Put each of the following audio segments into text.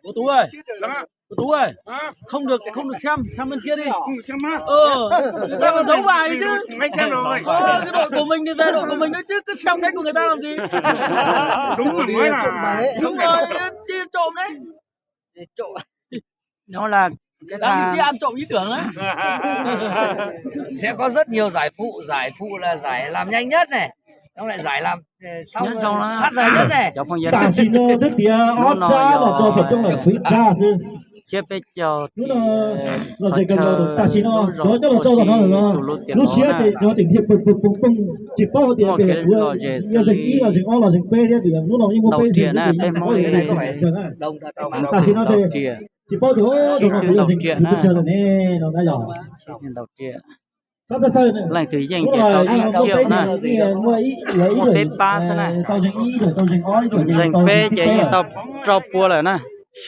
Cô Tú ơi, cô Tú ơi, không được xem bên kia đi. Xem mà giấu bài chứ. Mấy xem rồi. Cái đội của mình thì về đội của mình đấy chứ, cứ xem cái của người ta làm gì. Đúng rồi mới là. Đúng rồi, chi trộm đấy. Trộm. Nó là cái Đang đi ăn trộm ý tưởng đấy. sẽ có rất nhiều giải phụ là giải làm nhanh nhất này, xong lại giải làm xong sát giờ nhất này.大型的这点阿扎的招选中了，回家是。 chưa biết cho lúc nó sẽ cần được ta xin nó đó cho nó cho nó nó lúc xưa thì nó chỉnh thiệp bùng chỉ bao tiền để vừa giờ chỉnh ý là chỉnh o là chỉnh p thế thì lúc nào nhưng mà p thì đồng ta xin nó thì chỉ bao tiền thì nó chỉnh thì bây giờ này nó đã giỏi đầu tiên các ta chơi này lành từ dành lúc cái này tàu triệu này mua ý lấy ý rồi tao chỉnh ý rồi tao chỉnh ó rồi dành p chỉ tàu trâu pua rồi nè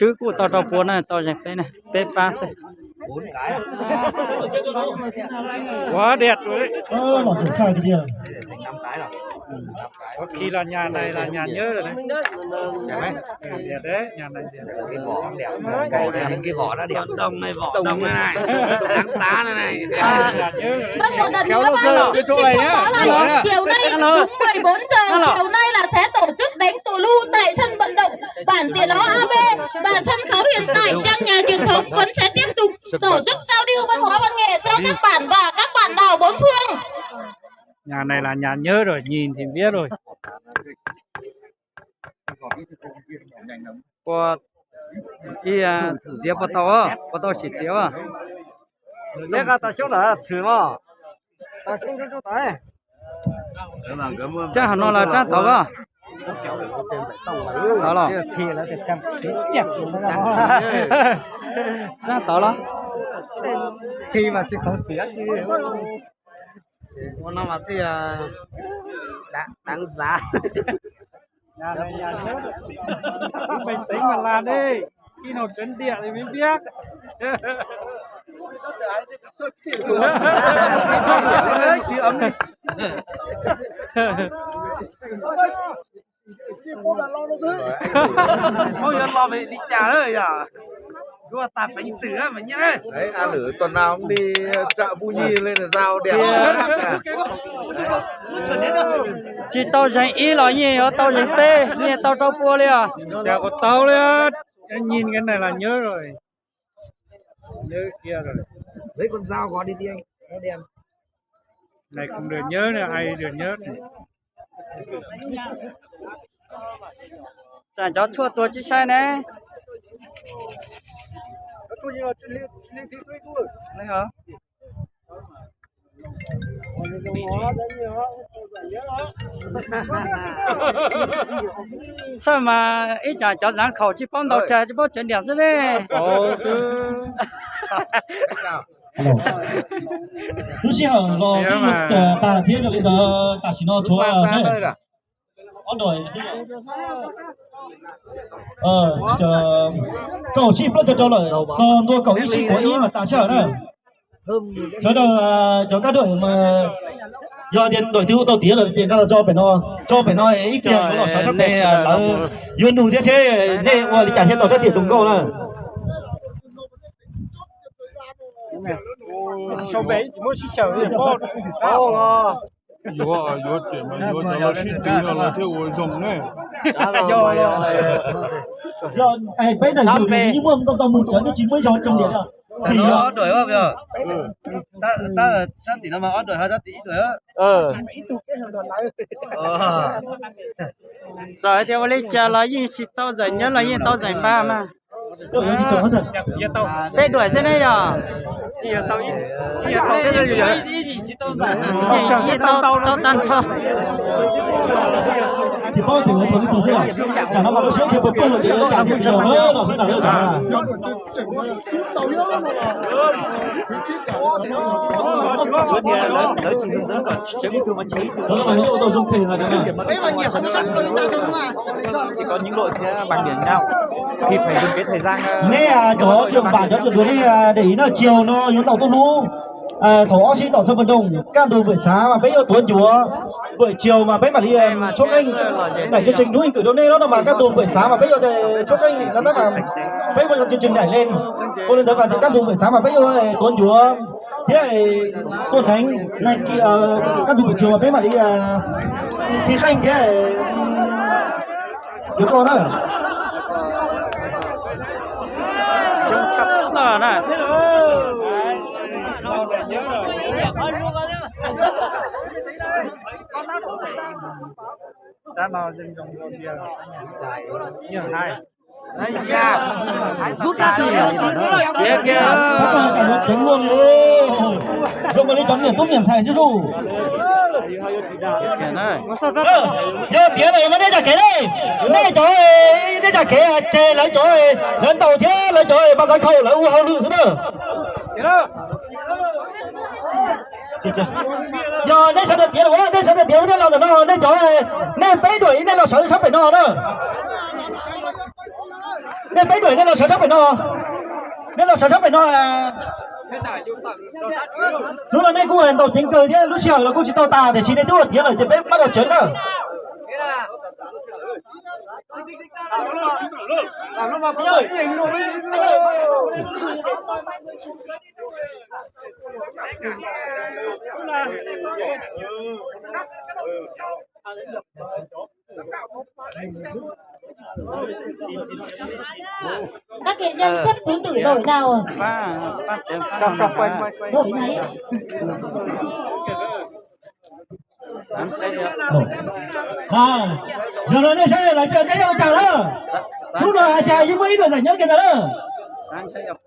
sứ của tàu trâu pua này tàu dành p này p ba sẽ 4 cái Quá đẹp rồi đấy. nó chỉnh sai cái kia 5 cái rồi. Có khi là nhà này là nhà nhớ rồi đấy. Đẹp đấy. Đẹp đấy, nhà này đẹp. Cái vỏ đẹp, cái vỏ nó đẹp. Đồng này vỏ đồng này đáng giá này. Vâng, một lần nữa ban tổ chức là chiều nay đúng 14 giờ chiều nay là sẽ tổ chức đánh tù lu tại sân vận động bản Tiền Ó AB và sân khấu hiện tại trong nhà truyền thống vẫn sẽ tiếp tục tổ chức giao lưu văn hóa văn nghệ cho các bản và các bạn đảo bốn phương. Nhà này là nhà nhớ rồi, nhìn thì biết rồi. Qua đi接不到啊，不到是接啊。那个大小的吃嘛，大小的就来。这还弄了这头啊？到了。这到了。thì mà chỉ không xỉa chứ nó mà thì đáng giá. Nhà này nhà nhớ. Bình tĩnh mà làm đi. Khi nào trấn địa thì mới biết. Thôi lo về đi nhà rồi à. Cứ là tạt bánh sữa mà nhá đấy. Đấy, A Lử tuần nào cũng đi chợ Pu Nhi lên là giao đẹp. Chỉ tàu dành ý là gì, tàu dành tê, nghe tàu trâu cua liền. Chào có tàu lên. Nhìn cái này là nhớ rồi. Nhớ kia rồi. Lấy con dao gọi đi đi anh, nó đem. Này không được nhớ nữa, ai được nhớ này. Chả cho chua tua chứ sai nè. Đấy hả? Sao mà ít chả cho dán khẩu chỉ phong đầu trà chỉ bao chuyện đẹp rồi đấy. lúc xưa rồi cái một ta thiết cho bây giờ ta chỉ nó chúa on đổi cậu chỉ bắt đầu rồi cho tôi cậu ý chỉ có ý mà ta chờ nữa cho đâu cho các đội mà do tiền đổi tiêu đầu tiên là tiền các cho phải nói ít tiền có lọ sáu trăm này là yến đủ thế chứ đây ngoài đi trả hết tàu đất chỉ trúng câu nữa Sau bé chỉ muốn xí xẻo thì có Yo tiền mà yo cho nó xí tí là theo người dùng này. do ai bây giờ nhưng mà không tao muốn chở nó chỉ mới cho trong điện à Thì nó đuổi không giờ? Ta sát tỷ nó mà đuổi hay sát tỷ đuổi á? Rồi thì vào đây chờ là gì chỉ tao giải nhất là gì tao giải ba mà. chỉ chờ hết rồi Đây đuổi thế này à? tàu Gì tao giải. Tao tan không. thì bao tiền nó thuần chưa chả nó vào sớm thì bật bật thì nó càng nhiều hơn nó sẽ nào chả Đấy chỉ hướng dẫn còn chế bí thư mà chế. đó là những đồ dùng thể là cái này Thì có những đội sẽ bằng điểm nhau thì phải dùng cái thời gian nè chỗ trường bản cho trường đuổi đi để ý là chiều nó yếu tàu tôi lu thổ oxy tổ sân vận động can thủ buổi sáng mà bây giờ tuần chúa buổi chiều mà bây mà đi chốt anh giải chương trình núi cử đô nê đó mà can thủ buổi sáng mà bây giờ chốt anh nó mà bây giờ chương trình đẩy lên cô lên tới và can thủ buổi sáng mà bây giờ tuần chúa thế này tuần thánh này can thủ buổi chiều mà bây mà đi thi khanh thế này đứa con đó Trông chắc là này. Đã nào dừng dòng đầu tiên như này Rút ra thì kia kia. tránh luôn đi rồi mà đi chọn điểm tốt điểm sai chứ dù giờ tiếng này mà đây là cái đây đây chỗ đây là cái chè lấy chỗ lên tàu thế lấy chỗ bao cái khâu lấy u hao lư nữa giờ đây sao được tiếng rồi đây sao được tiếng đây là nó đây chỗ đây bấy đuổi đây là sợ sắp phải no đó đây bấy đuổi đây là sợ sắp phải no đây là sợ sắp phải no lúc là đây cô hẹn tàu chính cười thế lúc chiều là cô chỉ tàu tà để chỉ để tôi tiếng ở trên bếp bắt đầu chấn rồi các nghệ nhân xếp thứ tự đổi nào đổi này giờ rồi đây sẽ là chơi cái ông chào đó lúc nào chào với mấy người giải nhất kia đó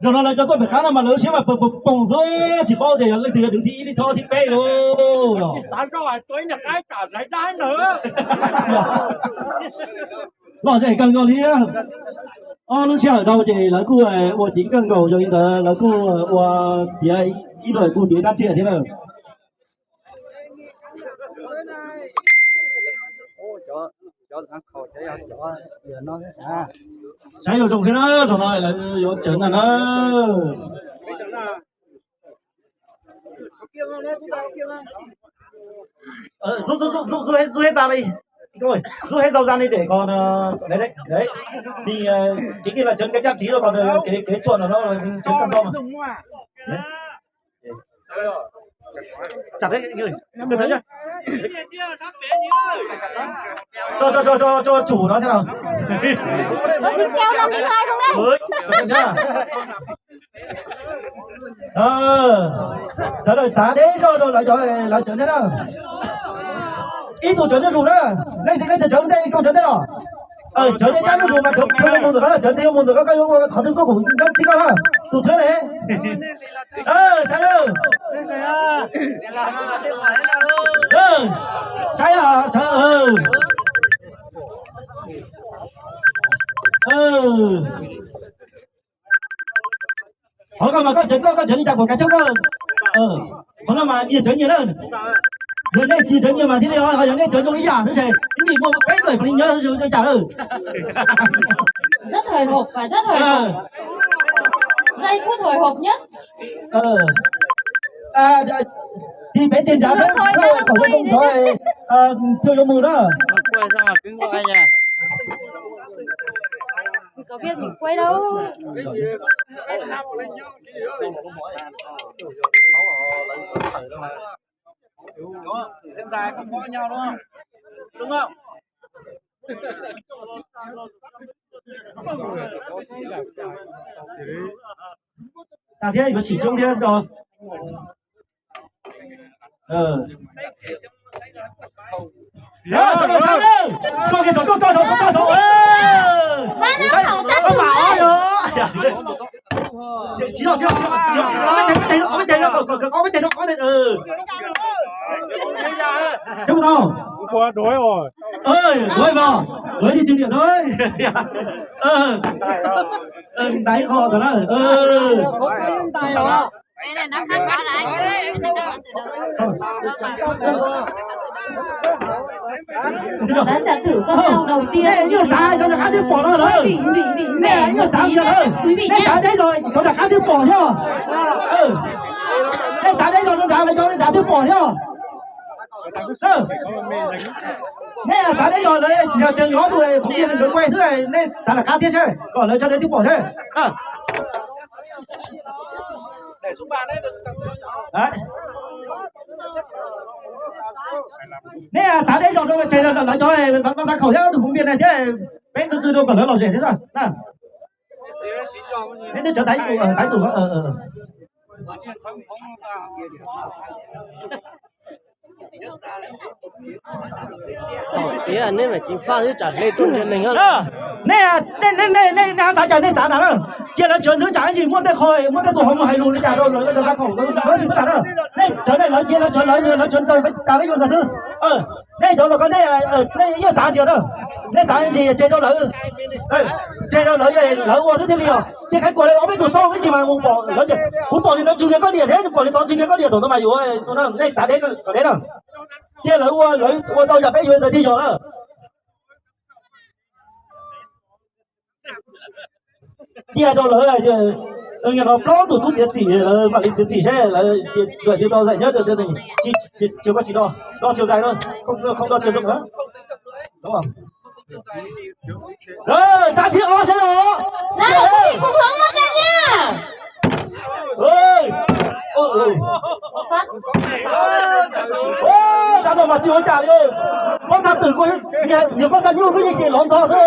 rồi nó lại cho tôi phải khá là mà lớn chứ mà bùng rồi chỉ bao để lên từ đường thi đi thôi thì bê luôn sáng rồi tôi nhà cái cả giải đá nữa rồi thì cần cầu đi á lúc chiều đâu thì lấy cô này我chính cần cầu cho anh ta lấy cô我别一轮cô别单接thế nào cho thằng khẩu cho giờ nó sẽ sao sai rồi dùng thế đó rồi này là có chấn là nó rút hết ra đi thôi rút hết rau ra đi để còn đấy thì cái kia là chấn cái trang trí rồi còn cái chuột là nó chấn con rau mà chặt đấy người cứ thấy nhá cho chủ nó xem nào kéo năm thứ hai không đấy nhá giờ rồi giá thế rồi lại chấn thế nào ít tổ chấn cho chủ đó lên thì lên chấn đây câu chấn thế nào chấn đây cái chủ mà không muốn được chấn theo muốn được các họ thứ cũng rất thích ha tổ chấn này sai đâu sai à sai họ còn mà có chấn đi đặt của cái chỗ cơ họ làm mà đi chấn nhiều hơn người đây thì chấn nhiều mà thế này họ giống như chấn trong ý giả thế này cái gì mà cái người phải nhớ rồi trả lời rất hồi hộp và rất hồi hộp giây phút hồi hộp nhất thì bé tiền trả thế sao cậu không thôi theo cho mù đó quay sao mà cứng gọi nha có biết mình quay đâu xem dài không gõ nhau đúng không đúng không thế anh có chỉ trông thế rồi cho cái số nó bảo 싫어 Đúng không? Qua đuổi rồi. Đuổi vào. Đuổi đi chừng điểm thôi. Đánh kho rồi đó. Đây này, nó khác quá lại. Đã trả thử con dao đầu tiên. Như trái cho cá tiếp bỏ nó rồi. Nè, như trái cho nó. Nè, trái đấy rồi, cho cá tiếp bỏ theo. Nè, trái đấy rồi, nó trả lại cho cá tiếp bỏ theo. Nè, trái đấy rồi, chờ nó rồi, phóng viên được quay thứ này, nên trả là cá tiếp chứ. Còn lấy cho đến tiếp bỏ thế. Để xuống bàn đấy. Đấy. Nè, trả đấy rồi, nó chạy là nói cho này, bắn ra khẩu theo phóng viên này thế. Bé từ đâu còn lớn lòng rể thế sao? Nè. Thế tôi chờ đánh tủ chỉ là nên phải chính pha chứ trả lên tuần trên mình hơn nè sao trả nên trả nào chỉ là chuyện thứ trả gì muốn cái khơi muốn cái cổ không hay luôn đi trả đâu rồi cái ra khẩu nó gì cũng trả đâu nè chỗ này nói chuyện nói chuyện tôi với cả mấy con thứ nè chỗ là con nè nè yêu trả chuyện đâu nè trả gì chơi đâu lỡ chơi đâu lỡ qua thứ thế nào thì cái của này có biết đồ sâu cái gì mà muốn bỏ lỡ gì muốn bỏ thì nó chưa có điện thế bỏ thì nó chưa có điện nó mày rồi nó nè trả đấy còn đấy đâu chia lỡ qua tôi nhập cái gì rồi đi rồi đó chia đâu lỡ này chứ nhà nó lo tụt tụt tiền chỉ quản lý tiền chỉ thế là đuổi cho tôi dạy nhất được thì chỉ có chỉ đo chiều dài thôi không đo chiều rộng nữa đúng không rồi ta thiệt lo xem đó nào quý vị cùng hướng vào kênh nha ơi ôi đã rồi mà chưa trả đi ơi con ra tử có nhiều con ra như cái gì lón to thôi